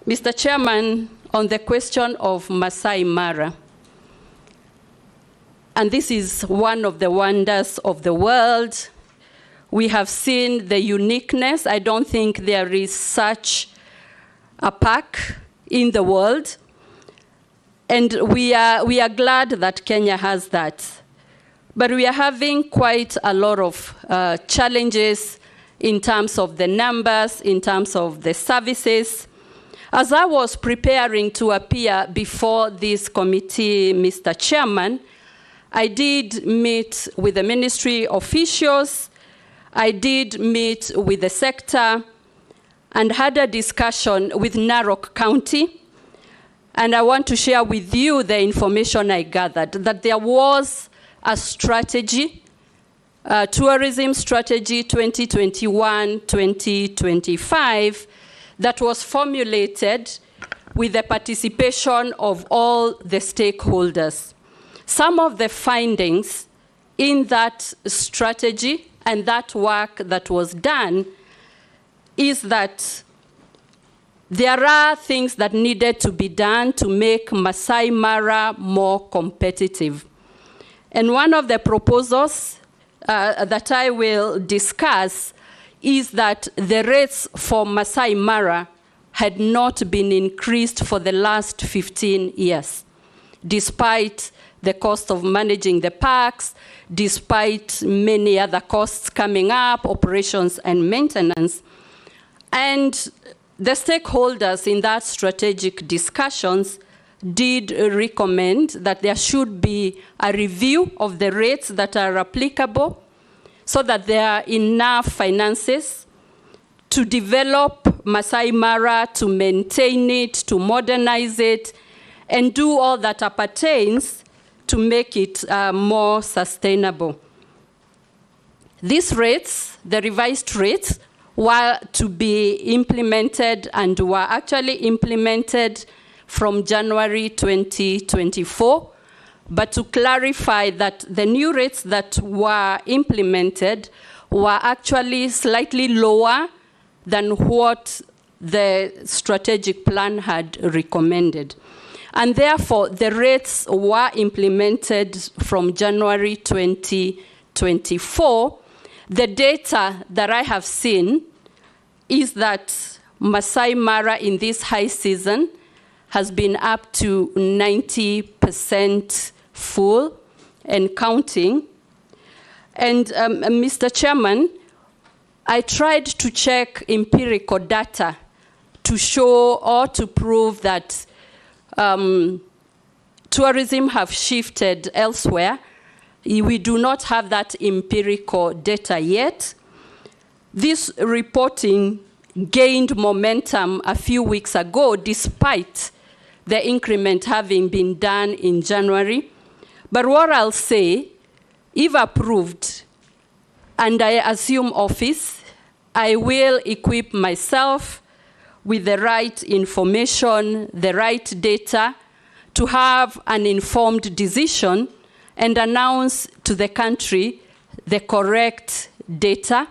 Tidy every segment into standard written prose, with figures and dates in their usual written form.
Mr. Chairman, on the question of Maasai Mara, and this is one of the wonders of the world. We have seen the uniqueness. I don't think there is such a park in the world. And we are glad that Kenya has that. But we are having quite a lot of challenges in terms of the numbers, in terms of the services. As I was preparing to appear before this committee, Mr. Chairman, I did meet with the ministry officials, I did meet with the sector, and had a discussion with Narok County. And I want to share with you the information I gathered, that there was a strategy, tourism strategy 2021-2025, that was formulated with the participation of all the stakeholders. Some of the findings in that strategy and that work that was done is that there are things that needed to be done to make Maasai Mara more competitive. And one of the proposals that I will discuss is that the rates for Maasai Mara had not been increased for the last 15 years, despite the cost of managing the parks, despite many other costs coming up, operations and maintenance. And the stakeholders in that strategic discussions did recommend that there should be a review of the rates that are applicable so that there are enough finances to develop Maasai Mara, to maintain it, to modernize it, and do all that appertains to make it more sustainable. These rates, the revised rates, were to be implemented and were actually implemented from January 2024. But to clarify that the new rates that were implemented were actually slightly lower than what the strategic plan had recommended. And therefore, the rates were implemented from January 2024. The data that I have seen is that Maasai Mara in this high season has been up to 90% full and counting. And Mr. Chairman, I tried to check empirical data to show or to prove that tourism have shifted elsewhere. We do not have that empirical data yet. This reporting gained momentum a few weeks ago, despite the increment having been done in January. But what I'll say, if approved, and I assume office, I will equip myself with the right information, the right data, to have an informed decision and announce to the country the correct data,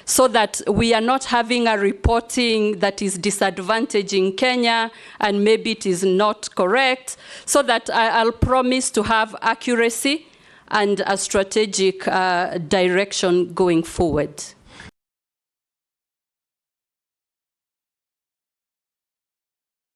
so that we are not having a reporting that is disadvantaging Kenya and maybe it is not correct, so that I'll promise to have accuracy and a strategic direction going forward.